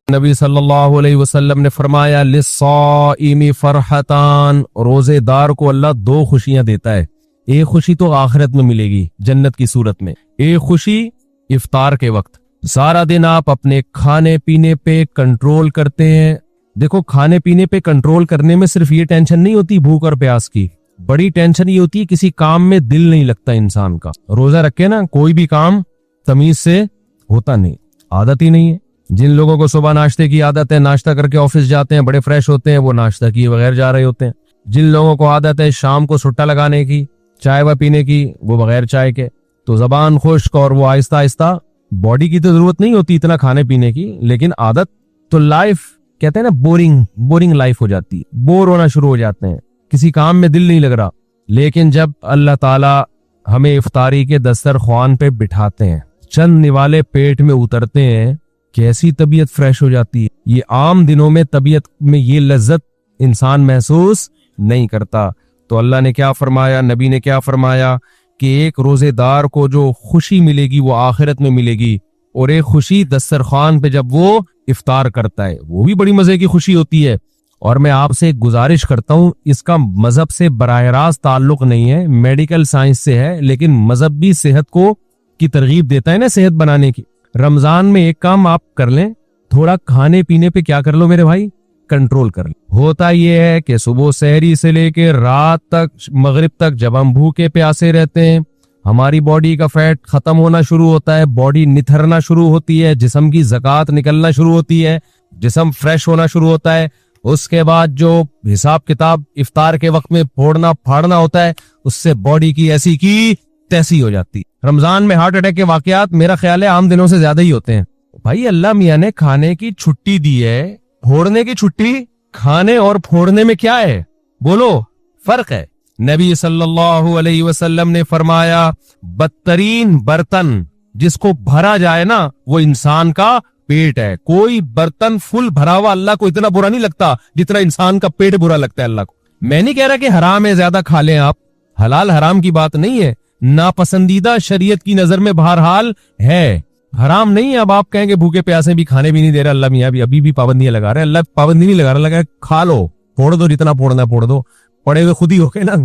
नबी सल्लल्लाहु अलैहि वसल्लम ने फरमाया लिस्साइमी फरहतान, रोजेदार को अल्लाह दो खुशियां देता है। एक खुशी तो आखिरत में मिलेगी जन्नत की सूरत में, एक खुशी इफ्तार के वक्त। सारा दिन आप अपने खाने पीने पे कंट्रोल करते हैं। देखो, खाने पीने पे कंट्रोल करने में सिर्फ ये टेंशन नहीं होती भूख और प्यास की, बड़ी टेंशन ये होती है किसी काम में दिल नहीं लगता इंसान का। रोजा रखे ना, कोई भी काम तमीज से होता नहीं, आदत ही नहीं है। जिन लोगों को सुबह नाश्ते की आदत है, नाश्ता करके ऑफिस जाते हैं, बड़े फ्रेश होते हैं, वो नाश्ता किए बगैर जा रहे होते हैं। जिन लोगों को आदत है शाम को सुट्टा लगाने की, चाय व पीने की, वो बगैर चाय के, तो जबान खुश्क और वो आहिस्ता आहिस्ता। बॉडी की तो जरूरत नहीं होती इतना खाने पीने की, लेकिन आदत तो लाइफ कहते हैं ना, बोरिंग लाइफ हो जाती है, बोर होना शुरू हो जाते हैं, किसी काम में दिल नहीं लग रहा। लेकिन जब अल्लाह ताला हमें इफ्तारी के दस्तरख्वान पे बिठाते हैं, चंद निवाले पेट में उतरते हैं, कैसी तबीयत फ्रेश हो जाती है। ये आम दिनों में तबीयत में ये लज्जत इंसान महसूस नहीं करता। तो अल्लाह ने क्या फरमाया, नबी ने क्या फरमाया कि एक रोजेदार को जो खुशी मिलेगी वो आखिरत में मिलेगी, और एक खुशी दस्तरखान पे जब वो इफ्तार करता है वो भी बड़ी मजे की खुशी होती है। और मैं आपसे एक गुजारिश करता हूं, इसका मजहब से बराह रास्त ताल्लुक नहीं है, मेडिकल साइंस से है, लेकिन मजहब भी सेहत को की तरगीब देता है ना, सेहत बनाने की। रमजान में एक काम आप कर लें, थोड़ा खाने पीने पे क्या कर लो मेरे भाई, कंट्रोल कर लो। होता यह है कि सुबह सहरी से लेकर रात तक, मगरिब तक, जब हम भूखे प्यासे रहते हैं, हमारी बॉडी का फैट खत्म होना शुरू होता है, बॉडी निथरना शुरू होती है, जिस्म की ज़कात निकलना शुरू होती है, जिस्म फ्रेश होना शुरू होता है। उसके बाद जो हिसाब किताब इफ्तार के वक्त में फोड़ना फाड़ना होता है, उससे बॉडी की ऐसी की तैसी हो जाती है। रमजान में हार्ट अटैक के वाकयात मेरा ख्याल है आम दिनों से ज्यादा ही होते हैं। भाई अल्लाह मियां ने खाने की छुट्टी दी है, फोड़ने की छुट्टी। खाने और फोड़ने में क्या है, बोलो, फर्क है। नबी सल्लल्लाहु अलैहि वसल्लम ने फरमाया, बदतरीन बर्तन जिसको भरा जाए ना, वो इंसान का पेट है। कोई बर्तन फुल भरा हुआ अल्लाह को इतना बुरा नहीं लगता जितना इंसान का पेट बुरा लगता है अल्लाह को। मैं नहीं कह रहा कि हराम है ज्यादा खा लें आप, हलाल हराम की बात नहीं है, नापसंदीदा शरीयत की नजर में बहरहाल है, हराम नहीं है। अब आप कहेंगे भूखे प्यासे भी खाने भी नहीं दे रहा अल्लाह मियां, भी अभी भी पाबंदियां लगा रहे हैं। अल्लाह पाबंदी नहीं लगा रहा, लगा खा लो, फोड़ दो, जितना फोड़ना फोड़ दो, पड़े हुए खुद ही होके ना,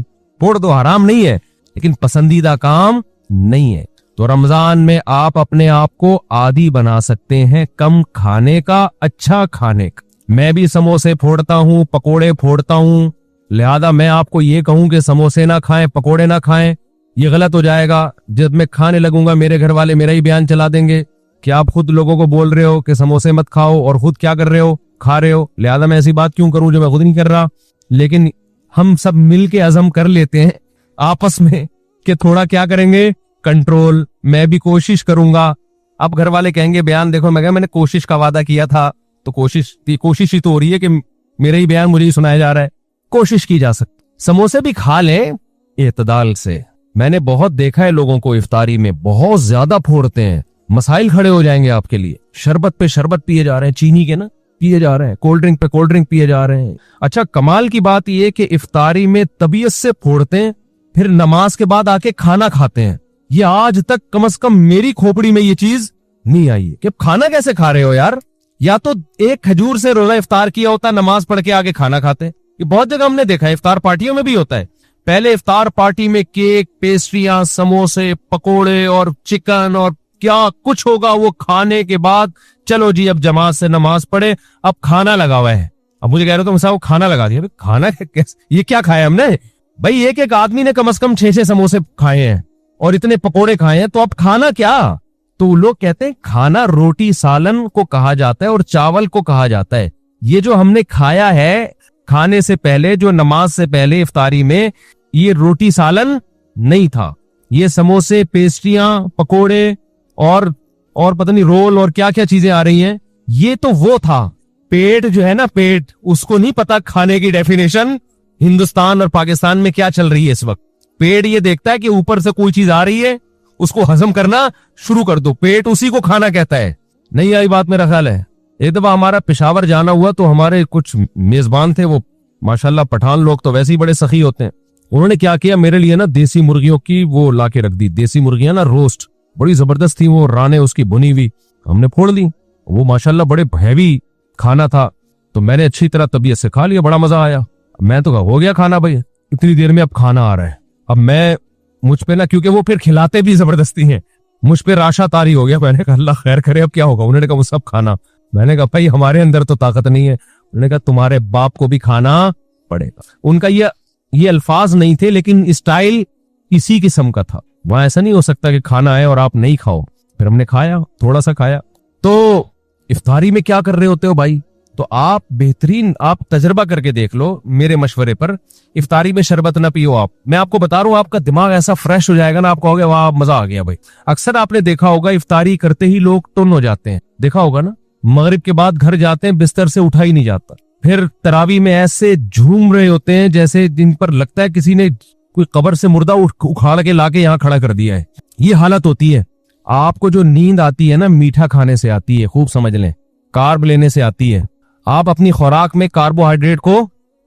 फोड़ दो, हराम नहीं है, लेकिन पसंदीदा काम नहीं है। तो रमजान में आप अपने आप को आदी बना सकते हैं कम खाने का, अच्छा खाने का। मैं भी समोसे फोड़ता हूँ, पकोड़े फोड़ता हूँ, लिहाजा मैं आपको ये कहूं कि समोसे ना खाएं, पकोड़े ना खाएं, ये गलत हो जाएगा। जब मैं खाने लगूंगा मेरे घर वाले मेरा ही बयान चला देंगे कि आप खुद लोगों को बोल रहे हो कि समोसे मत खाओ और खुद क्या कर रहे हो, खा रहे हो। लिहाजा मैं ऐसी बात क्यों करूं जो मैं खुद नहीं कर रहा। लेकिन हम सब मिल के अज़म कर लेते हैं आपस में कि थोड़ा क्या करेंगे, कंट्रोल। मैं भी कोशिश करूंगा। अब घर वाले कहेंगे बयान देखो, मैं मैंने कोशिश का वादा किया था, तो कोशिश ही तो हो रही है कि मेरा ही बयान मुझे ही सुनाया जा रहा है। कोशिश की जा सकती, समोसे भी खा लें एतदाल से। मैंने बहुत देखा है लोगों को इफ्तारी में बहुत ज्यादा फोड़ते हैं, मसाइल खड़े हो जाएंगे आपके लिए। शरबत पे शरबत पिए जा रहे हैं, चीनी के ना पिए जा रहे हैं, कोल्ड ड्रिंक पे कोल्ड ड्रिंक पिए जा रहे हैं। अच्छा, कमाल की बात यह कि इफ्तारी में तबीयत से फोड़ते हैं, फिर नमाज के बाद आके खाना खाते हैं। ये आज तक कम से कम मेरी खोपड़ी में ये चीज नहीं आई है कि खाना कैसे खा रहे हो यार। या तो एक खजूर से रोजा इफ्तार किया होता, नमाज पढ़ के आगे खाना खाते। ये बहुत जगह हमने देखा है, इफ्तार पार्टियों में भी होता है। पहले इफ्तार पार्टी में केक, पेस्ट्रियां, समोसे, पकोड़े और चिकन और क्या कुछ होगा, वो खाने के बाद चलो जी अब जमात से नमाज पढ़े, अब खाना लगा हुआ है। अब मुझे कह रहे हो तो वो खाना लगा दिया। खाना कैसे, ये क्या खाया हमने भाई? एक आदमी ने कम से कम 6-6 समोसे खाए हैं और इतने पकोड़े खाए हैं, तो अब खाना क्या? तो लोग कहते हैं खाना रोटी सालन को कहा जाता है और चावल को कहा जाता है। ये जो हमने खाया है खाने से पहले, जो नमाज से पहले इफ्तारी में, ये रोटी सालन नहीं था। ये समोसे, पेस्ट्रियां, पकोड़े और पता नहीं रोल और क्या क्या चीजें आ रही हैं, ये तो वो था। पेट जो है ना, पेट, उसको नहीं पता खाने की डेफिनेशन हिंदुस्तान और पाकिस्तान में क्या चल रही है इस वक्त। पेट ये देखता है कि ऊपर से कोई चीज आ रही है, उसको हजम करना शुरू कर दो, पेट उसी को खाना कहता है। नहीं आई बात मेरा ख्याल है। एक दफा हमारा पेशावर जाना हुआ तो हमारे कुछ मेजबान थे, वो माशाल्लाह पठान लोग तो वैसे ही बड़े सखी होते हैं। उन्होंने क्या किया, मेरे लिए ना देसी मुर्गियों की वो ला के रख दी। देसी मुर्गियां ना रोस्ट, बड़ी जबरदस्त थी वो, राने उसकी भुनी हुई, हमने फोड़ ली। वो माशाल्लाह बड़े हैवी खाना था तो मैंने अच्छी तरह तबीयत से खा लिया, बड़ा मजा आया। मैं तो कहा हो गया खाना भाई, इतनी देर में अब खाना आ रहा है। अब मैं मुझ पे ना, क्योंकि वो फिर खिलाते भी जबरदस्ती हैं, मुझ पे राशा तारी हो गया। मैंने कहा अल्लाह खैर करे अब क्या होगा। उन्होंने कहा वो सब खाना। मैंने कहा भाई हमारे अंदर तो ताकत नहीं है। उन्होंने कहा तुम्हारे बाप को भी खाना पड़ेगा। उनका ये अल्फाज नहीं थे, लेकिन स्टाइल इसी किस्म का था। वहां ऐसा नहीं हो सकता कि खाना है और आप नहीं खाओ। फिर हमने खाया, थोड़ा सा खाया। तो इफ्तारी में क्या कर रहे होते हो भाई? तो आप बेहतरीन आप तजर्बा करके देख लो मेरे मशवरे पर। इफ्तारी में शरबत ना पियो आप। मैं आपको बता रहा हूं, आपका दिमाग ऐसा फ्रेश हो जाएगा ना, आप कहोगे वाह मजा आ गया भाई। अक्सर आपने देखा होगा इफ्तारी करते ही लोग टुन हो जाते हैं, देखा होगा ना। मगरिब के बाद घर जाते हैं, बिस्तर से उठा ही नहीं जाता। फिर तरावी में ऐसे झूम रहे होते हैं जैसे जिन पर लगता है किसी ने कोई कब्र से मुर्दा उखाड़ के लाके यहाँ खड़ा कर दिया है। ये हालत होती है। आपको जो नींद आती है ना, मीठा खाने से आती है, खूब समझ लें, कार्ब लेने से आती है। आप अपनी खुराक में कार्बोहाइड्रेट को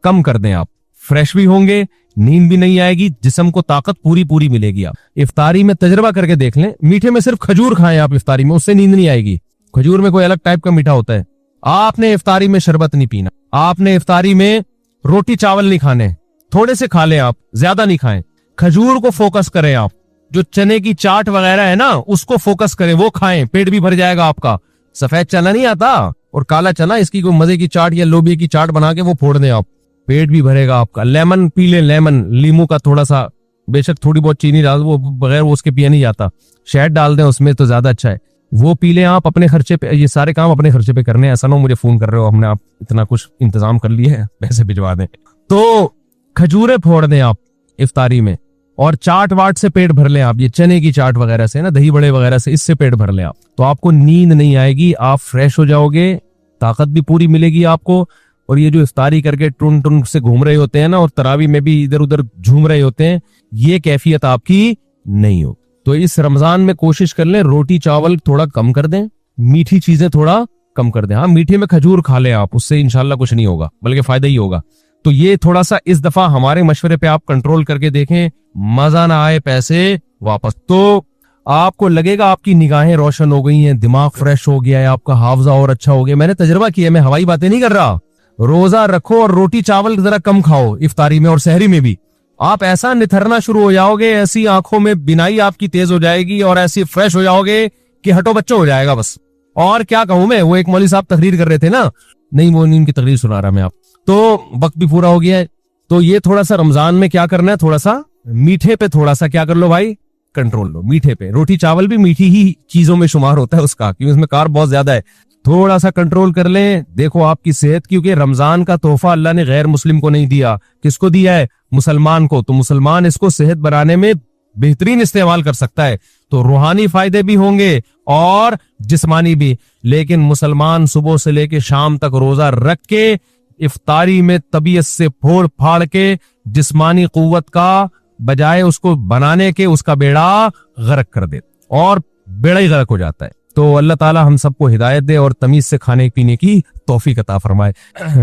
कम कर दें, आप फ्रेश भी होंगे, नींद भी नहीं आएगी, जिस्म को ताकत पूरी मिलेगी। आप इफ्तारी में तजर्बा करके देख लें, मीठे में सिर्फ खजूर खाएं आप इफ्तारी में, उससे नींद नहीं आएगी। खजूर में कोई अलग टाइप का मीठा होता है। आपने इफ्तारी में शरबत नहीं पीना, आपने इफ्तारी में रोटी चावल नहीं खाने, थोड़े से खा लें आप, ज्यादा नहीं खाएं। खजूर को फोकस करें आप, जो चने की चाट वगैरह है ना उसको फोकस करें, वो खाएं, पेट भी भर जाएगा आपका। सफेद चना नहीं आता और काला चना, इसकी कोई मजे की चाट या लोबिया की चाट बना के वो फोड़ दें आप, पेट भी भरेगा आपका। लेमन पी लें, लेमन, लीमू का थोड़ा सा, बेशक थोड़ी बहुत चीनी डाल, वो बगैर वो उसके पिया नहीं जाता, शहद डाल दें उसमें तो ज्यादा अच्छा है, वो पी लें आप अपने खर्चे पे। ये सारे काम अपने खर्चे पे करने हैं, ऐसा ना हो मुझे फोन कर रहे हो हमने आप इतना कुछ इंतजाम कर लिया है पैसे भिजवा दें। तो खजूरें फोड़ दें आप इफ्तारी में, और चाट वाट से पेट भर लें आप, ये चने की चाट वगैरह से ना, दही बड़े वगैरह से, इससे पेट भर लें आप, तो आपको नींद नहीं आएगी, आप फ्रेश हो जाओगे, ताकत भी पूरी मिलेगी आपको। और ये जो इफ्तारी करके टुन टुन से घूम रहे होते हैं ना, और तरावी में भी इधर उधर झूम रहे होते हैं, ये कैफियत आपकी नहीं हो। तो इस रमजान में कोशिश कर लें रोटी चावल थोड़ा कम कर दें, मीठी चीजें थोड़ा कम कर दें। हाँ, मीठे में खजूर खा लें आप, उससे इंशाल्लाह कुछ नहीं होगा, बल्कि फायदा ही होगा। तो ये थोड़ा सा इस दफा हमारे मशवरे पे आप कंट्रोल करके देखें, मजा ना आए पैसे वापस। तो आपको लगेगा आपकी निगाहें रोशन हो गई हैं, दिमाग फ्रेश हो गया है, आपका हाफजा और अच्छा हो गया। मैंने तजर्बा किया, मैं हवाई बातें नहीं कर रहा। रोजा रखो और रोटी चावल जरा कम खाओ इफ्तारी में और सहरी में भी, आप ऐसा निथरना शुरू हो जाओगे, ऐसी आंखों में बिनाई आपकी तेज हो जाएगी और ऐसी फ्रेश हो जाओगे कि हटो बच्चों हो जाएगा बस। और क्या कहूं मैं, वो एक मौलवी साहब तकरीर कर रहे थे ना, नहीं वो उनकी तकरीर सुना रहा मैं आप, तो वक्त भी पूरा हो गया है। तो ये थोड़ा सा रमजान में क्या करना है, थोड़ा सा मीठे पे थोड़ा सा क्या कर लो भाई, कंट्रोल लो मीठे पे। रोटी चावल भी मीठी ही चीजों में शुमार होता है उसका, क्योंकि उसमें कार्ब बहुत ज्यादा है, थोड़ा सा कंट्रोल कर लें। देखो आपकी सेहत, क्योंकि रमजान का तोहफा अल्लाह ने गैर मुस्लिम को नहीं दिया, किसको दिया है, मुसलमान को। तो मुसलमान इसको सेहत बनाने में बेहतरीन इस्तेमाल कर सकता है, तो रूहानी फायदे भी होंगे और जिस्मानी भी। लेकिन मुसलमान सुबह से लेके शाम तक रोजा रख के इफ्तारी में तबीयत से फोड़ फाड़ के जिस्मानी कुव्वत का बजाय उसको बनाने के उसका बेड़ा गर्क कर दे, और बेड़ा ही गर्क हो जाता है। तो अल्लाह ताला हम सबको हिदायत दे और तमीज से खाने पीने की तौफीक अता फरमाए।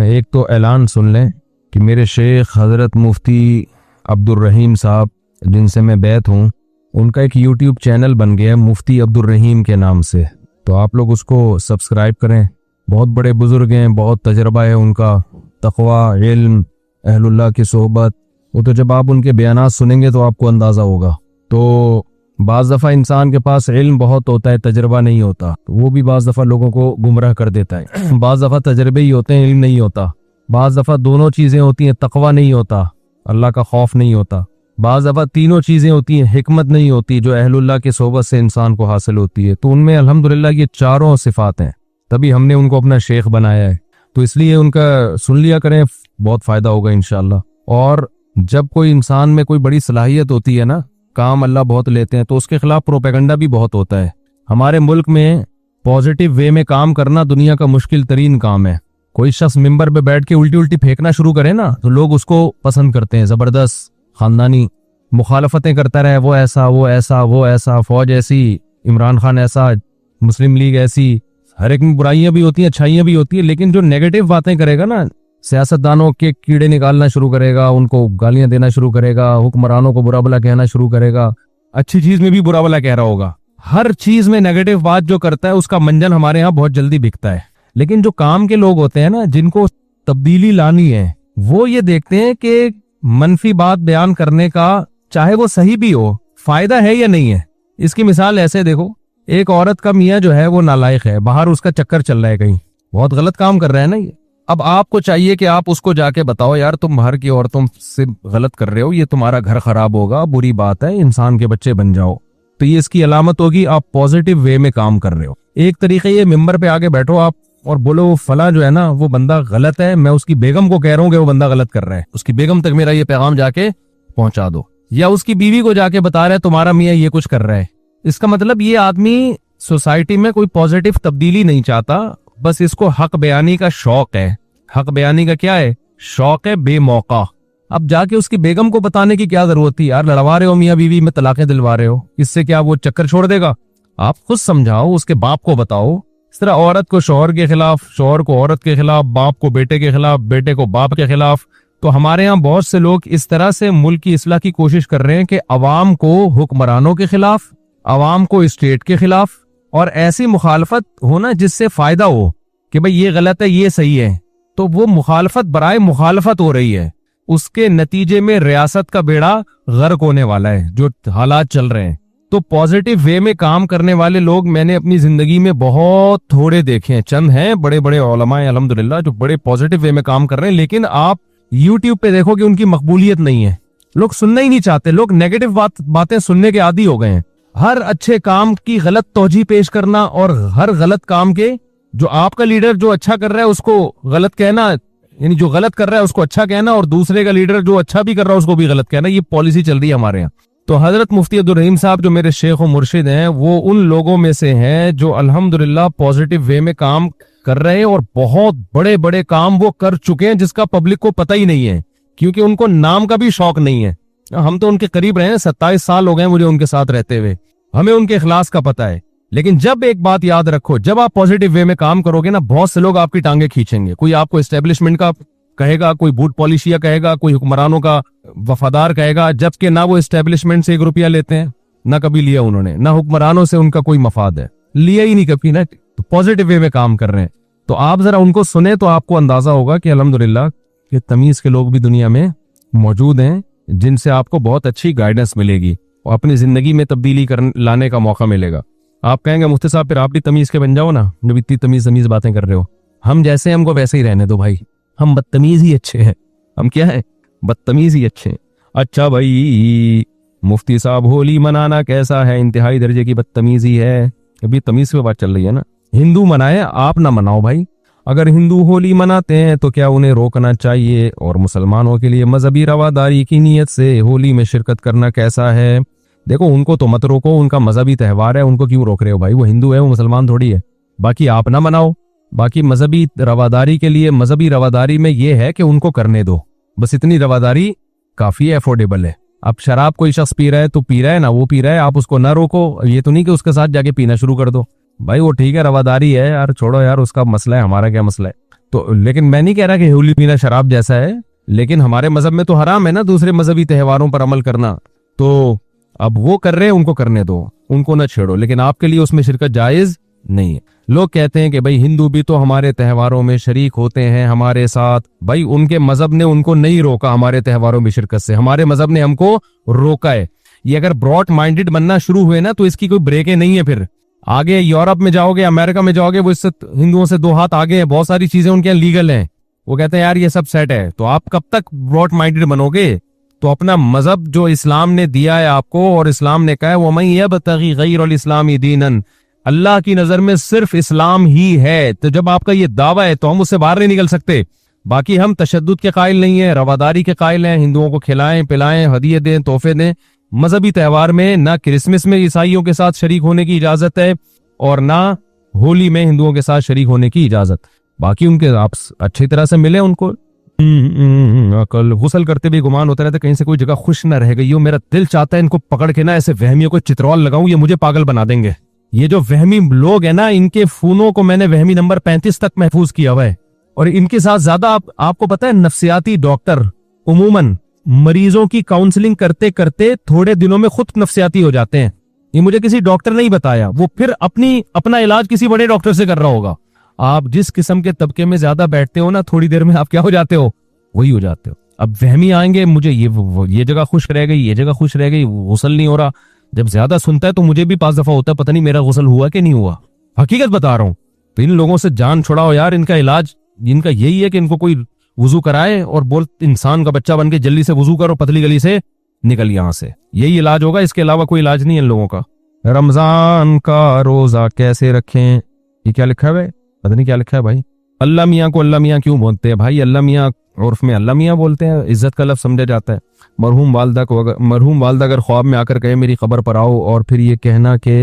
एक तो ऐलान सुन लें कि मेरे शेख हजरत मुफ्ती अब्दुल रहीम साहब, जिनसे मैं बैत हूँ, उनका एक यूट्यूब चैनल बन गया है मुफ्ती अब्दुल रहीम के नाम से, तो आप लोग उसको सब्सक्राइब करें। बहुत बड़े बुजुर्ग हैं, बहुत तजर्बा है उनका, तकवा, इल्म, अहलुल्लाह की सोहबत, वो तो जब आप उनके बयानात सुनेंगे तो आपको अंदाजा होगा। तो बाज़ दफ़ा इंसान के पास इल्म बहुत होता है, तजर्बा नहीं होता, तो वो भी बाज़ दफ़ा लोगों को गुमराह कर देता है। बाज़ दफ़ा तजर्बे ही होते हैं, इल्म नहीं होता। बाज़ दफ़ा दोनों चीज़ें होती हैं, तकवा नहीं होता, अल्लाह का खौफ नहीं होता। बाज़ दफ़ा तीनों चीज़ें होती हैं, हिकमत नहीं होती, जो अहलुल्लाह की सोहबत से इंसान को हासिल होती है। तो उनमें अल्हम्दुलिल्लाह ये चारों सिफात हैं, तभी हमने उनको अपना शेख बनाया है। तो इसलिए उनका सुन लिया करें, बहुत फ़ायदा होगा इंशाअल्लाह। और जब कोई इंसान में कोई बड़ी सलाहियत होती है ना, काम अल्लाह बहुत लेते हैं, तो उसके खिलाफ प्रोपेगेंडा भी बहुत होता है। हमारे मुल्क में पॉजिटिव वे में काम करना दुनिया का मुश्किल तरीन काम है। कोई शख्स मिंबर पे बैठ के उल्टी उल्टी फेंकना शुरू करे ना, तो लोग उसको पसंद करते हैं, जबरदस्त खानदानी मुखालफतें करता रहे, वो ऐसा वो ऐसा वो ऐसा, फौज ऐसी, इमरान खान ऐसा, मुस्लिम लीग ऐसी। हर एक में बुराइयां भी होती हैं, अच्छाइयां भी होती है, लेकिन जो नेगेटिव बातें करेगा ना, सियासतदानों के कीड़े निकालना शुरू करेगा, उनको गालियां देना शुरू करेगा, हुक्मरानों को बुरा भला कहना शुरू करेगा, अच्छी चीज में भी बुरा भला कह रहा होगा, हर चीज में नेगेटिव बात जो करता है उसका मंजन हमारे यहाँ बहुत जल्दी बिकता है। लेकिन जो काम के लोग होते हैं ना, जिनको तब्दीली लानी है, वो ये देखते हैं कि मनफी बात बयान करने का, चाहे वो सही भी हो, फायदा है या नहीं है। इसकी मिसाल ऐसे देखो, एक औरत का मियाँ जो है वो नालायक है, बाहर उसका चक्कर चल रहा है, कहीं बहुत गलत काम कर रहा है ना ये। अब आपको चाहिए कि आप उसको जाके बताओ, यार तुम बाहर की औरतों से गलत कर रहे हो, ये तुम्हारा घर खराब होगा, बुरी बात है, इंसान के बच्चे बन जाओ। तो ये इसकी अलामत होगी आप पॉजिटिव वे में काम कर रहे हो। एक तरीके ये मिंबर पे आके बैठो आप और बोलो वो फला जो है ना वो बंदा गलत है, मैं उसकी बेगम को कह रहा हूँ कि वो बंदा गलत कर रहा है, उसकी बेगम तक मेरा ये पैगाम जाके पहुंचा दो। या उसकी बीवी को जाके बता रहा है तुम्हारा मियाँ ये कुछ कर रहा है। इसका मतलब ये आदमी सोसाइटी में कोई पॉजिटिव तब्दीली नहीं चाहता, बस इसको हक बयानी का शौक है। हक बयानी का क्या है? शौक है बेमौका। अब जाके उसकी बेगम को बताने की क्या जरूरत थी? यार लड़वा रहे हो मियाँ बीवी में, तलाकें दिलवा रहे हो, इससे क्या वो चक्कर छोड़ देगा? आप खुद समझाओ, उसके बाप को बताओ। इस तरह औरत को शौहर के खिलाफ, शौहर को औरत के खिलाफ, बाप को बेटे के खिलाफ, बेटे को बाप के खिलाफ। तो हमारे यहाँ बहुत से लोग इस तरह से मुल्क की इस्लाह की कोशिश कर रहे हैं कि अवाम को हुक्मरानों के खिलाफ, अवाम को स्टेट के खिलाफ, और ऐसी मुखालफत हो ना जिससे फायदा हो कि भाई ये गलत है ये सही है, तो वो मुखालफत बराए मुखालफत हो रही है। उसके नतीजे में रियासत का बेड़ा गर्क होने वाला है, जो हालात चल रहे हैं। तो पॉजिटिव वे में काम करने वाले लोग मैंने अपनी जिंदगी में बहुत थोड़े देखे हैं। चंद हैं बड़े बड़े उलमाए अल्हम्दुलिल्लाह जो बड़े पॉजिटिव वे में काम कर रहे हैं, लेकिन आप यूट्यूब पे देखो कि उनकी मकबूलियत नहीं है। लोग सुनना ही नहीं चाहते, लोग नेगेटिव बातें सुनने के आदी हो गए हैं। हर अच्छे काम की गलत तौजीह पेश करना और हर गलत काम के, जो आपका लीडर जो अच्छा कर रहा है उसको गलत कहना, यानी जो गलत कर रहा है उसको अच्छा कहना, और दूसरे का लीडर जो अच्छा भी कर रहा है उसको भी गलत कहना। ये पॉलिसी चल रही है हमारे यहाँ। तो हजरत मुफ्ती अब्दुल रहीम साहब जो मेरे शेख और मुर्शिद हैं, वो उन लोगों में से हैं जो अल्हम्दुलिल्लाह पॉजिटिव वे में काम कर रहे हैं, और बहुत बड़े बड़े काम वो कर चुके हैं जिसका पब्लिक को पता ही नहीं है, क्योंकि उनको नाम का भी शौक नहीं है। हम तो उनके करीब रहे हैं, 27 साल हो गए मुझे उनके साथ रहते हुए, हमें उनके इखलास का पता है। लेकिन जब एक बात याद रखो, जब आप पॉजिटिव वे में काम करोगे ना, बहुत से लोग आपकी टांगे खींचेंगे। कोई आपको एस्टेब्लिशमेंट का कहेगा, कोई बूट पॉलिशिया कहेगा, कोई हुक्मरानों का वफादार कहेगा, जबकि ना वो एस्टेब्लिशमेंट से 1 रुपया लेते हैं, ना कभी लिया उन्होंने, ना हुक्मरानों से उनका कोई मफाद है, लिया ही नहीं कभी ना। तो पॉजिटिव वे में काम कर रहे हैं, तो आप जरा उनको सुने तो आपको अंदाजा होगा कि अल्हम्दुलिल्लाह कि तमीज के लोग भी दुनिया में मौजूद हैं, जिनसे आपको बहुत अच्छी गाइडेंस मिलेगी और अपनी जिंदगी में तब्दीली लाने का मौका मिलेगा। आप कहेंगे मुफ्ती साहब फिर आप भी तमीज के बन जाओ ना, जब इतनी तमीज बातें कर रहे हो। हम जैसे हमको वैसे ही रहने दो भाई, हम बदतमीज ही अच्छे हैं। हम क्या है? बदतमीज ही अच्छे हैं। अच्छा भाई मुफ्ती साहब होली मनाना कैसा है? इंतहाई दर्जे की बदतमीजी है। अभी तमीज पे बात चल रही है ना। हिंदू मनाए, आप ना मनाओ भाई। अगर हिंदू होली मनाते हैं तो क्या उन्हें रोकना चाहिए? और मुसलमानों के लिए मजहबी रवादारी की नीयत से होली में शिरकत करना कैसा है? देखो उनको तो मत रोको, उनका मजहबी त्यौहार है, उनको क्यों रोक रहे हो भाई? वो हिंदू है, वो मुसलमान थोड़ी है। बाकी आप ना मनाओ। बाकी मजहबी रवादारी के लिए, मजहबी रवादारी में ये है कि उनको करने दो, बस इतनी रवादारी काफी अफोर्डेबल है। अब शराब कोई शख्स पी रहा है तो पी रहा है ना, वो पी रहा है, आप उसको ना रोको। ये तो नहीं कि उसके साथ जाके पीना शुरू कर दो भाई, वो ठीक है रवादारी है यार, छोड़ो यार, उसका मसला है, हमारा क्या मसला है। तो लेकिन मैं नहीं कह रहा कि होली पीना शराब जैसा है, लेकिन हमारे मजहब में तो हराम है ना दूसरे मजहबी त्योहारों पर अमल करना। तो अब वो कर रहे हैं, उनको करने दो, उनको ना छेड़ो, लेकिन आपके लिए उसमें शिरकत जायज नहीं है। लोग कहते हैं कि भाई हिंदू भी तो हमारे त्योहारों में शरीक होते हैं हमारे साथ। भाई उनके मजहब ने उनको नहीं रोका हमारे त्योहारों में शिरकत से, हमारे मजहब ने हमको रोका है। ये अगर ब्रॉड माइंडेड बनना शुरू हुए ना तो इसकी कोई ब्रेक नहीं है। फिर आगे यूरोप में जाओगे, अमेरिका में जाओगे, वो इससे हिंदुओं से 2 हाथ आगे है, बहुत सारी चीजें उनके यहाँ लीगल हैं। वो कहते हैं यार ये सब सेट है। तो आप कब तक ब्रॉड माइंडेड बनोगे? तो अपना मजहब जो इस्लाम ने दिया है आपको, और इस्लाम ने कहा है वो मैं यब्तगी गैरल इस्लामी दीनन, अल्लाह की नजर में सिर्फ इस्लाम ही है। तो जब आपका ये दावा है तो हम उससे बाहर नहीं निकल सकते। बाकी हम तशद्दुद के कायल नहीं है, रवादारी के कायल हैं। हिंदुओं को खिलाएं पिलाएं, हदिये दें, तोहफे दें। मजहबी त्यौहार में ना क्रिसमस में ईसाइयों के साथ शरीक होने की इजाजत है, और ना होली में हिंदुओं के साथ शरीक होने की इजाजत। बाकी उनके आप अच्छी तरह से मिले उनको। कल गुसल करते भी गुमान होता रहता कहीं से कोई जगह खुश न रह गई हो। मेरा दिल चाहता है इनको पकड़ के ना ऐसे वहमियों को चित्रौल लगाऊं, ये मुझे पागल बना देंगे। ये जो वहमी लोग है ना, इनके फोनों को मैंने वहमी नंबर 35 तक महफूज किया हुआ है। और इनके साथ ज्यादा आपको पता है, नफ्सियाती डॉक्टर उमूमन मरीजों की काउंसलिंग करते करते थोड़े दिनों में खुद नफ्सियाती हो जाते हैं। ये मुझे किसी डॉक्टर ने ही बताया, वो फिर अपना इलाज किसी बड़े डॉक्टर से कर रहा होगा। आप जिस किस्म के तबके में ज्यादा बैठते हो ना, थोड़ी देर में आप क्या हो जाते हो, वही हो जाते हो। अब वहमी आएंगे, मुझे ये जगह खुश रह गई, ये जगह खुश रह गई, गुस्ल नहीं हो रहा। जब ज्यादा सुनता है तो मुझे भी 5 दफा होता है, पता नहीं मेरा गुस्ल हुआ कि नहीं हुआ। हकीकत बता रहा हूं। तो इन लोगों से जान छुड़ाओ यार। इनका इलाज इनका यही है कि इनको कोई वुजू कराए और बोल इंसान का बच्चा बन के जल्दी से वुजू करो, पतली गली से निकल यहां से। यही इलाज होगा, इसके अलावा कोई इलाज नहीं है इन लोगों का। रमजान का रोजा कैसे रखें, ये क्या लिखा है भाई, पता नहीं क्या लिखा है भाई। अल्लाह मियाँ को अल्लाह मियाँ क्यों बोलते हैं भाई? अल्लाह मियाँ उर्फ में अल्लाह मियाँ बोलते हैं, इज्जत का लफ्ज समझा जाता है। मरहूम वालदा अगर ख्वाब में आकर कहे मेरी खबर पर आओ, और फिर ये कहना कि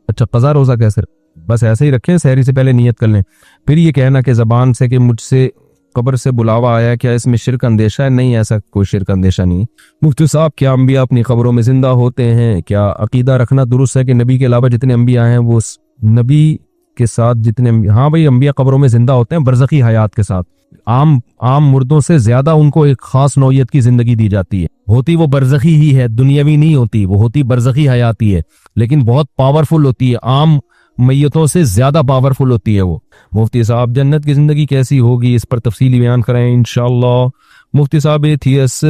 अच्छा कज़ा रोजा कैसे, बस ऐसे ही रखें, सहरी से पहले नियत कर लें। फिर ये कहना कि जबान से कि मुझसे कब्र से बुलावा आया, क्या इसमें शिरक अंदेशा है? नहीं, ऐसा कोई शिरक अंदेशा नहीं। मुफ्ती साहब, क्या अंबिया अपनी खबरों में जिंदा होते हैं? क्या अकीदा रखना दुरुस्त है कि नबी के अलावा जितने अंबिया हैं वो नबी के साथ जितने, हाँ भाई, अंबिया कब्रों में जिंदा होते हैं बरज़खी हयात के साथ। आम मुर्दों से ज्यादा उनको एक खास नौयत की जिंदगी दी जाती है। होती वो बरज़खी ही है, दुनियावी नहीं होती, वो होती बरज़खी हयाती है, लेकिन बहुत पावरफुल होती है। आम मैयतों से ज्यादा पावरफुल होती है वो। मुफ्ती साहब, जन्नत की जिंदगी कैसी होगी, इस पर तफसीली बयान कराएं इंशाअल्लाह। मुफ्ती साहब एथियस,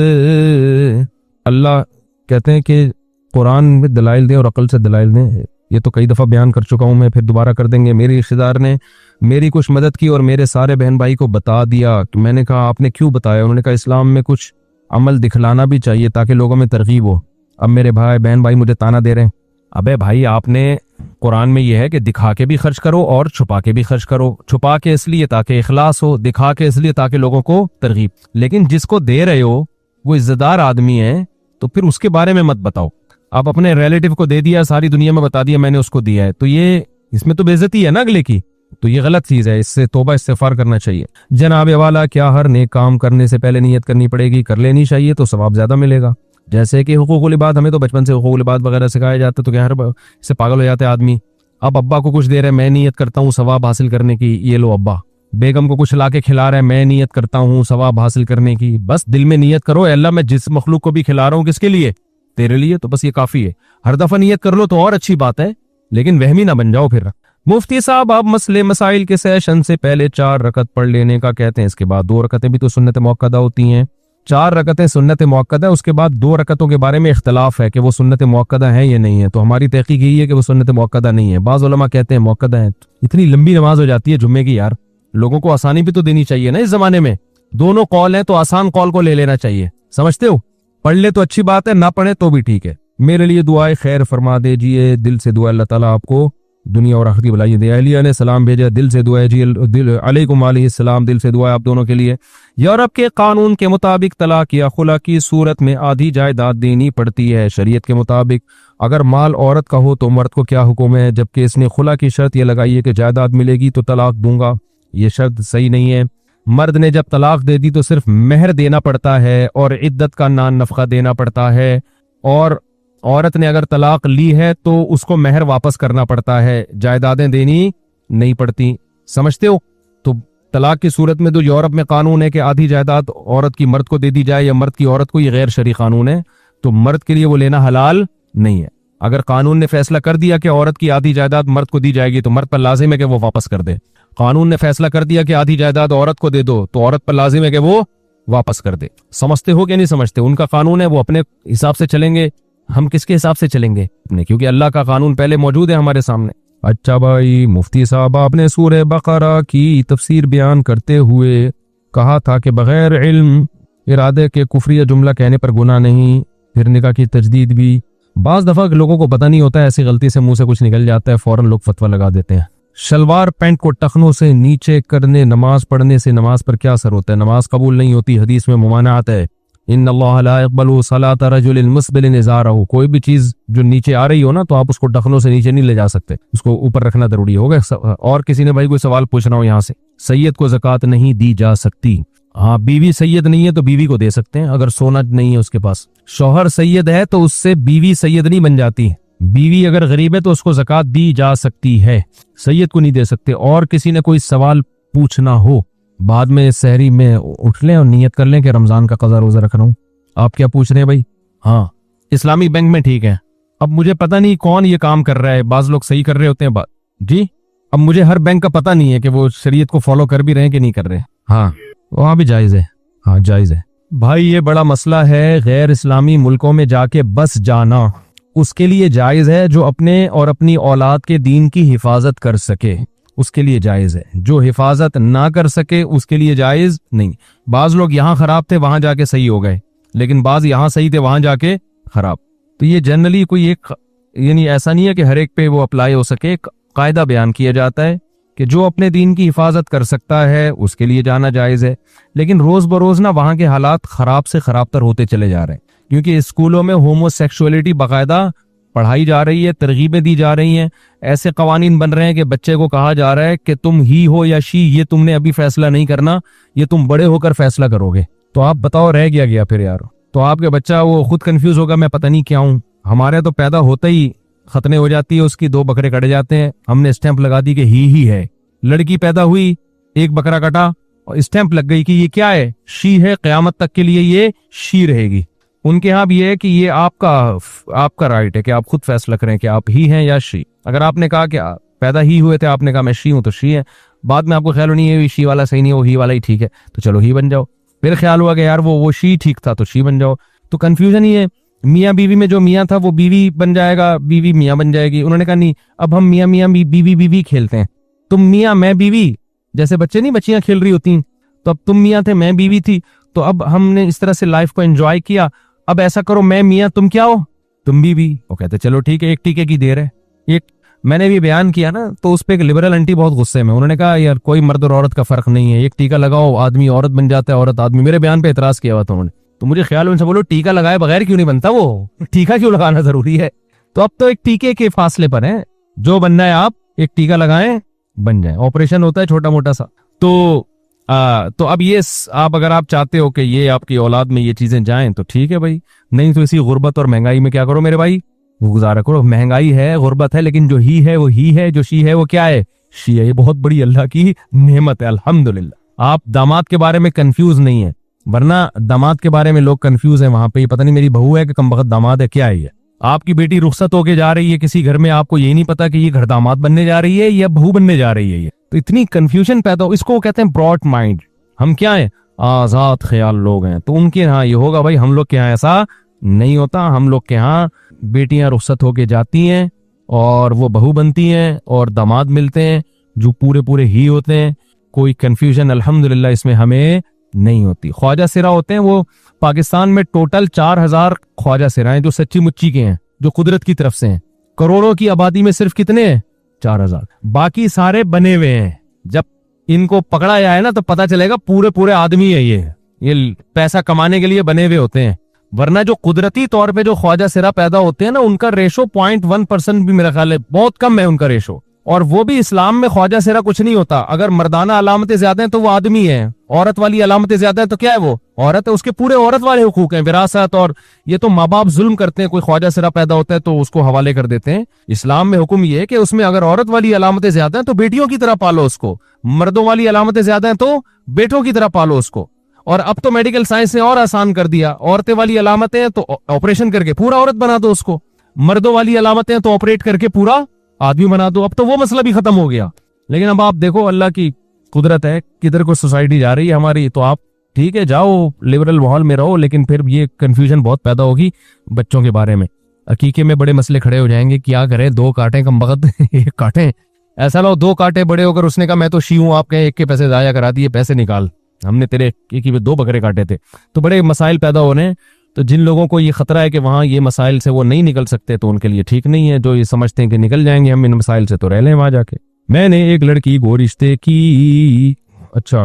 अल्लाह कहते हैं कि कुरान में दलाइल दें और अकल से दलाइल दें। ये तो कई दफा बयान कर चुका हूं मैं, फिर दोबारा कर देंगे। मेरे रिश्तेदार ने मेरी कुछ मदद की और मेरे सारे बहन भाई को बता दिया। कि मैंने कहा आपने क्यों बताया? उन्होंने कहा इस्लाम में कुछ अमल दिखलाना भी चाहिए ताकि लोगों में तरगीब हो। अब मेरे बहन भाई मुझे ताना दे रहे हैं, अबे भाई आपने कुरान में यह है कि दिखा के भी खर्च करो और छुपा के भी खर्च करो। छुपा के इसलिए ताकि इखलास हो, दिखा के इसलिए ताकि लोगों को तरगीब। लेकिन जिसको दे रहे हो वो इज्जतदार आदमी है, तो फिर उसके बारे में मत बताओ। आप अपने रिलेटिव को दे दिया, सारी दुनिया में बता दिया मैंने उसको दिया है, तो ये इसमें तो बेइज्जती है ना अगले की, तो ये गलत चीज है। इससे तौबा इस्तिगफार करना चाहिए। जनाब वाला, क्या हर नेक काम करने से पहले नियत करनी पड़ेगी? कर लेनी चाहिए तो सवाब ज्यादा मिलेगा। जैसे कि हुकूकुल इबाद, हमें तो बचपन से हुकूकुल इबाद वगैरह सिखाया जाता है, तो क्या हर इससे पागल हो जाते हैं आदमी। अब अब्बा को कुछ दे रहे, मैं नियत करता हूँ सवाब हासिल करने की, ये लो अब्बा। बेगम को कुछ ला के खिला रहे, मैं नियत करता हूँ सवाब हासिल करने की। बस दिल में नियत करो, अल्लाह मैं जिस मखलूक को भी खिला रहा हूँ किसके लिए? तेरे लिए, तो बस ये काफी है। हर दफा नियत कर लो तो और अच्छी बात है, लेकिन वहमी ना बन जाओ फिर। मुफ्ती साहब, आप मसले मसाइल के सेशन से पहले 4 रकत पढ़ लेने का कहते हैं, इसके बाद 2 रकतें भी तो सुन्नत मुअक्कदा होती हैं। 4 रकतें सुन्नत मुअक्कदा है, उसके बाद 2 रकतों के बारे में इख्तलाफ है कि वो सुन्नत मुअक्कदा है या नहीं है। तो हमारी तहकीक यही है कि वो सुन्नत मुअक्कदा नहीं है। बाज़ उलमा कहते हैं मुअक्कदा है। इतनी लंबी नमाज हो जाती है जुम्मे की यार, लोगों को आसानी भी तो देनी चाहिए ना इस जमाने में। दोनों कौल है तो आसान कौल को ले लेना चाहिए, समझते हो? पढ़ ले तो अच्छी बात है, ना पढ़े तो भी ठीक है। मेरे लिए दुआए खैर फरमा दीजिए, दिल से दुआ, अल्लाह ताला आपको दुनिया और आखिरत की भलाई दे। अलिया ने सलाम भेजा, दिल से दुआ जी, दिल अलैकुम अलैहिस्सलाम, दिल से दुआ आप दोनों के लिए। यूरोप के कानून के मुताबिक तलाक या खुला की सूरत में आधी जायदाद देनी पड़ती है। शरीयत के मुताबिक अगर माल औरत का हो तो मर्द को क्या हुक्म है? जबकि इसने खुला की शर्त यह लगाई है कि जायदाद मिलेगी तो तलाक दूंगा। ये शर्त सही नहीं है। मर्द ने जब तलाक दे दी तो सिर्फ मेहर देना पड़ता है और इद्दत का नान नफका देना पड़ता है, और औरत ने अगर तलाक ली है तो उसको मेहर वापस करना पड़ता है, जायदादें देनी नहीं पड़ती। समझते हो? तो तलाक की सूरत में तो यूरोप में कानून है कि आधी जायदाद औरत की मर्द को दे दी जाए या मर्द की औरत को, ये गैर शरई कानून है, तो मर्द के लिए वो लेना हलाल नहीं है। अगर कानून ने फैसला कर दिया कि औरत की आधी जायदाद मर्द को दी जाएगी तो मर्द पर लाजिम है कि वो वापस कर दे। कानून ने फैसला कर दिया कि आधी जायदाद औरत को दे दो तो औरत पर लाजिम है कि वो वापस कर दे। समझते हो कि नहीं समझते? उनका कानून है, वो अपने हिसाब से चलेंगे, हम किसके हिसाब से चलेंगे? क्योंकि अल्लाह का कानून पहले मौजूद है हमारे सामने। अच्छा भाई मुफ्ती साहब, आपने सूरह बकरा की तफसीर बयान करते हुए कहा था कि बगैर इल्म इरादे के कुफरी जुमला कहने पर गुनाह नहीं, फिर निकाह की तजदीद भी। बाज दफा लोगों को पता नहीं होता है, ऐसी गलती से मुंह से कुछ निकल जाता है, फौरन लोग फतवा लगा देते हैं। शलवार पैंट को टखनों से नीचे करने नमाज पढ़ने से नमाज पर क्या असर होता है? नमाज कबूल नहीं होती, हदीस में मुमानात है। इन्नल्लाह ला यक़बलु सलाता रजुलिन मुस्बिलिन इज़ारहु। कोई भी चीज जो नीचे आ रही हो ना तो आप उसको टखनों से नीचे नहीं ले जा सकते, उसको ऊपर रखना जरूरी होगा। और किसी ने भाई कोई सवाल पूछ रहा हो यहाँ से, सैयद को ज़कात नहीं दी जा सकती। हाँ, बीवी सैयद नहीं है तो बीवी को दे सकते हैं, अगर सोना नहीं है उसके पास। शौहर सैयद है तो उससे बीवी सैयद नहीं बन जाती। बीवी अगर गरीब है तो उसको ज़कात दी जा सकती है, सैयद को नहीं दे सकते। और किसी ने कोई सवाल पूछना हो, बाद में सहरी में उठ लें और नियत कर लें कि रमजान का कज़ा रोजा रख रहा हूँ। आप क्या पूछ रहे हैं भाई? हाँ, इस्लामी बैंक में ठीक है। अब मुझे पता नहीं कौन ये काम कर रहा है, बाज लोग सही कर रहे होते हैं बात जी। अब मुझे हर बैंक का पता नहीं है कि वो शरीयत को फॉलो कर भी रहे हैं कि नहीं कर रहे हैं। हाँ, वहां भी जायज है। हाँ जायज है भाई, ये बड़ा मसला है। गैर इस्लामी मुल्कों में जाके बस जाना उसके लिए जायज है जो अपने और अपनी औलाद के दीन की हिफाजत कर सके, उसके लिए जायज है। जो हिफाजत ना कर सके उसके लिए जायज नहीं। बाज लोग यहाँ खराब थे वहां जाके सही हो गए, लेकिन बाज यहाँ सही थे वहां जाके खराब। तो ये जनरली कोई एक यानी ऐसा नहीं है कि हर एक पे वो अप्लाई हो सके। कायदा बयान किया जाता है कि जो अपने दीन की हिफाजत कर सकता है उसके लिए जाना जायज है। लेकिन रोज बरोज ना वहां के हालात खराब से खराब तर होते चले जा रहे हैं, क्योंकि स्कूलों में होमोसेक्सुअलिटी बाकायदा पढ़ाई जा रही है, तरगीबें दी जा रही हैं। ऐसे कवानीन बन रहे हैं कि बच्चे को कहा जा रहा है कि तुम ही हो या शी, ये तुमने अभी फैसला नहीं करना, ये तुम बड़े होकर फैसला करोगे। तो आप बताओ रह गया फिर यार। तो आपके बच्चा वो खुद कंफ्यूज होगा, मैं पता नहीं क्या हूं। हमारे तो पैदा होता ही खतने हो जाती है उसकी, 2 बकरे कट जाते हैं, हमने स्टैंप लगा दी कि ही है। लड़की पैदा हुई, 1 बकरा कटा और स्टैंप लग गई कि ये क्या है, शी है, कयामत तक के लिए ये शी रहेगी। उनके यहाँ भी है कि ये आपका राइट है कि आप खुद फैसला करें कि आप ही हैं या शी। अगर आपने कहा कि पैदा ही हुए थे, आपने कहा मैं शी हूं तो शी है, बाद में आपको ख्याल नहीं है शी वाला सही नहीं है, वो ही वाला ही ठीक है, तो चलो ही बन जाओ। फिर ख्याल हुआ कि यार वो शी ठीक था तो शी बन जाओ। तो कंफ्यूजन ही है। मियाँ बीवी में जो मियाँ था वो बीवी बन जाएगा, बीवी मियाँ बन जाएगी। उन्होंने कहा नहीं, अब हम मियाँ मियाँ बीवी खेलते हैं। तुम मियाँ मैं बीवी, जैसे बच्चे नहीं बच्चियां खेल रही होती, तो अब तुम मियाँ थे मैं बीवी थी, तो अब हमने इस तरह से लाइफ को एंजॉय किया। अब ऐसा करो, मैं मियाँ तुम क्या हो, तुम बीवी। वो कहते चलो ठीक है, एक टीके की देर है। एक मैंने भी बयान किया ना, तो उस पर एक लिबरल आंटी बहुत गुस्से में, उन्होंने कहा यार कोई मर्द और औरत का फर्क नहीं है, एक टीका लगाओ आदमी औरत बन जाता है, औरत आदमी। मेरे बयान पे एतराज किया हुआ था उन्होंने। तो मुझे ख्याल उनसे बोलो टीका लगाए बगैर क्यों नहीं बनता, वो टीका क्यों लगाना जरूरी है। तो अब तो एक टीके के फासले पर है, जो बनना है आप एक टीका लगाएं बन जाए। ऑपरेशन होता है छोटा मोटा सा। तो अब ये आप अगर आप चाहते हो कि ये आपकी औलाद में ये चीजें जाएं तो ठीक है भाई, नहीं तो इसी गुर्बत और महंगाई में क्या करो मेरे भाई, वो गुजारा करो। महंगाई है, गुर्बत है, लेकिन जो ही है वो ही है, जो शी है वो क्या है, शी है। ये बहुत बड़ी अल्लाह की नेमत है, अल्हम्दुलिल्लाह। आप दामाद के बारे में कंफ्यूज नहीं है, वरना दामाद के बारे में लोग कंफ्यूज है वहां पे, पता नहीं मेरी बहू है कि कम वक्त दामाद है, क्या है ये। आपकी बेटी रुखसत होके जा रही है किसी घर में, आपको यही नहीं पता कि ये घर दामाद बनने जा रही है या बहू बनने जा रही है। ये तो इतनी कंफ्यूजन पैदा हो, इसको कहते हैं ब्रॉड माइंड। हम क्या है, आजाद ख्याल लोग हैं। तो उनके यहाँ ये होगा भाई, हम लोग के यहाँ ऐसा नहीं होता। हम लोग के यहाँ बेटियां रुखसत होके जाती हैं और वो बहू बनती हैं और दामाद मिलते हैं जो पूरे पूरे ही होते हैं। कोई कंफ्यूजन अल्हम्दुलिल्लाह इसमें हमें नहीं होती। ख्वाजा सिरा होते हैं, वो पाकिस्तान में टोटल 4000 ख्वाजा सिरा हैं जो सच्ची मुच्ची के हैं, जो कुदरत की तरफ से हैं। करोड़ों की आबादी में सिर्फ कितने हैं, 4000, बाकी सारे बने हुए हैं। जब इनको पकड़ा जाए ना तो पता चलेगा पूरे पूरे आदमी है ये पैसा कमाने के लिए बने हुए होते हैं। वरना जो कुदरती तौर पे जो ख्वाजा सिरा पैदा होते हैं ना, उनका रेशो 0.1% भी मेरा ख्याल है बहुत कम है उनका रेशो। और वो भी इस्लाम में ख्वाजा सिरा कुछ नहीं होता। अगर मर्दाना अलामतें ज्यादा हैं तो वो आदमी है, औरत वाली अलामतें ज्यादा है तो क्या है, वो औरत है। उसके पूरे औरत वाले हुकूक हैं, विरासत। और ये तो माँ बाप जुल्म करते हैं, कोई ख्वाजा सिरा पैदा होता है तो उसको हवाले कर देते हैं। इस्लाम में हुक्म ये है कि उसमें अगर औरत वाली अलामतें ज्यादा हैं तो बेटियों की तरह पालो उसको, मर्दों वाली अलामतें ज्यादा हैं तो बेटों की तरह पालो उसको। और अब तो मेडिकल साइंस ने और आसान कर दिया, औरतें वाली अलामतें हैं तो ऑपरेशन करके पूरा औरत बना दो उसको, मर्दों वाली अलामतें हैं तो ऑपरेट करके पूरा आदमी बना दो। अब तो वो मसला भी खत्म हो गया। लेकिन अब आप देखो अल्लाह की कुदरत है, किधर को सोसाइटी जा रही है हमारी। तो आप ठीक है जाओ लिबरल माहौल में रहो, लेकिन फिर ये कंफ्यूजन बहुत पैदा होगी बच्चों के बारे में। हकीके में बड़े मसले खड़े हो जाएंगे, क्या करें, 2 कांटे कम वक्त एक कांटे। ऐसा लो 2 कांटे बड़े होकर उसने कहा मैं तो शी हूं, आप कहें एक के पैसे जाया करा दिए, पैसे निकाल, हमने तेरे एक ही में 2 बकरे काटे थे। तो बड़े मसाइल पैदा हो रहे हैं। तो जिन लोगों को ये खतरा है कि वहां ये मसाइल से वो नहीं निकल सकते, तो उनके लिए ठीक नहीं है। जो ये समझते हैं कि निकल जाएंगे हम इन मसाइल से, तो रह लें वहां जाके। मैंने एक लड़की को रिश्ते की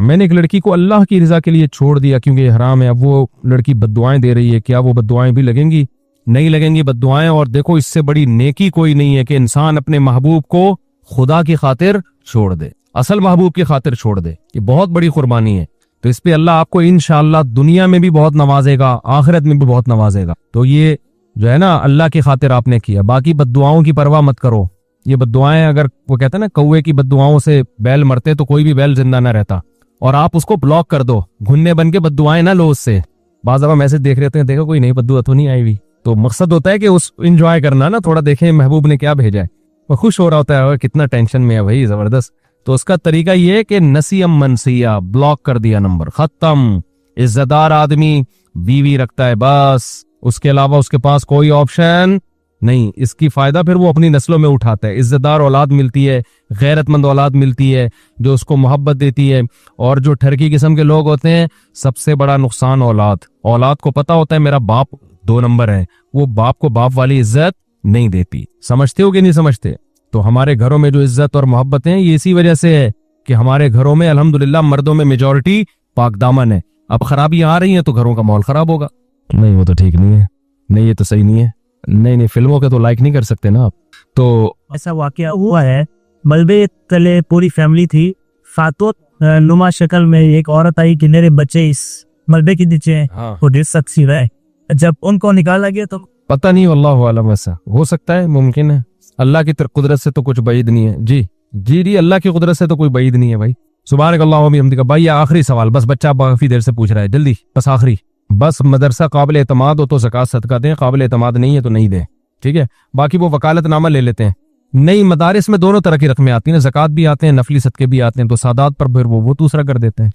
मैंने एक लड़की को अल्लाह की रजा के लिए छोड़ दिया क्योंकि ये हराम है। अब वो लड़की बद्दुआएं दे रही है, क्या वो बद्दुआएं भी लगेंगी? नहीं लगेंगी बद्दुआएं। और देखो इससे बड़ी नेकी कोई नहीं है कि इंसान अपने महबूब को खुदा की खातिर छोड़ दे, असल महबूब की खातिर छोड़ दे। ये बहुत बड़ी कुर्बानी है। तो इस पे अल्लाह आपको इंशाअल्लाह दुनिया में भी बहुत नवाजेगा, आखिरत में भी बहुत नवाजेगा। तो ये जो है ना अल्लाह की खातिर आपने किया। बाकी बद्दुआओं की परवाह मत करो। ये बद्दुआएं, अगर वो कहते हैं ना कौवे की बद्दुआओं से बैल मरते, तो कोई भी बैल जिंदा ना रहता। और आप उसको ब्लॉक कर दो, घुन्ने बन के बद्दुआएं ना लो उससे। बाज़ दफा मैसेज देख रहे हैं, देखो कोई नई बद्दुआ तो नहीं आई हुई। तो मकसद होता है कि उस इंजॉय करना ना, थोड़ा देखें महबूब ने क्या भेजा है। वो खुश हो रहा होता है, कितना टेंशन में है भाई, जबरदस्त। तो उसका तरीका ये है कि नसीम मनसिया, ब्लॉक कर दिया नंबर, खत्म। इज्जतदार आदमी बीवी रखता है बस, उसके अलावा उसके पास कोई ऑप्शन नहीं। इसकी फायदा फिर वो अपनी नस्लों में उठाता है। इज्जतदार औलाद मिलती है, गैरतमंद औलाद मिलती है जो उसको मोहब्बत देती है। और जो ठरकी किस्म के लोग होते हैं, सबसे बड़ा नुकसान औलाद। औलाद को पता होता है मेरा बाप 2 नंबर है, वो बाप को बाप वाली इज्जत नहीं देती। समझते हो कि नहीं समझते? तो हमारे घरों में जो इज्जत और मोहब्बत है, ये इसी वजह से है कि हमारे घरों में अल्हम्दुलिल्लाह मर्दों में मेजॉरिटी पाकदामन है। अब खराबियां आ रही हैं तो घरों का माहौल खराब होगा। नहीं वो तो ठीक नहीं है, नहीं ये तो सही नहीं है, नहीं फिल्मों के तो लाइक नहीं कर सकते ना आप। तो ऐसा वाकया हुआ है, मलबे तले पूरी फैमिली थी, फातोत नुमा शक्ल में एक औरत आई कि मेरे बच्चे इस मलबे के नीचे हैं, हाँ, वो दिल सक्सी रहे। जब उनको निकाला गया तो पता नहीं, अल्लाह आलम, ऐसा हो सकता है, मुमकिन है। अल्लाह की कुदरत से तो कुछ बईद नहीं है। जी जी जी, अल्लाह की कुदरत से तो कोई बईद नहीं है भाई। सुभान अल्लाह बिहम्दिका। भाई आखिरी सवाल, बस बच्चा काफी देर से पूछ रहा है, जल्दी बस आखिरी। बस मदरसा काबिल एतमाद हो तो ज़कात सदका दें, काबिल एतमाद नहीं है तो नहीं दें, ठीक है। बाकी वो वकालतनामा ले लेते हैं। नई मदारिस में दोनों तरह की रकमें आती हैं, ज़कात भी आते हैं, नफली सदके भी आते हैं, तो सादात पर फिर वो दूसरा कर देते हैं।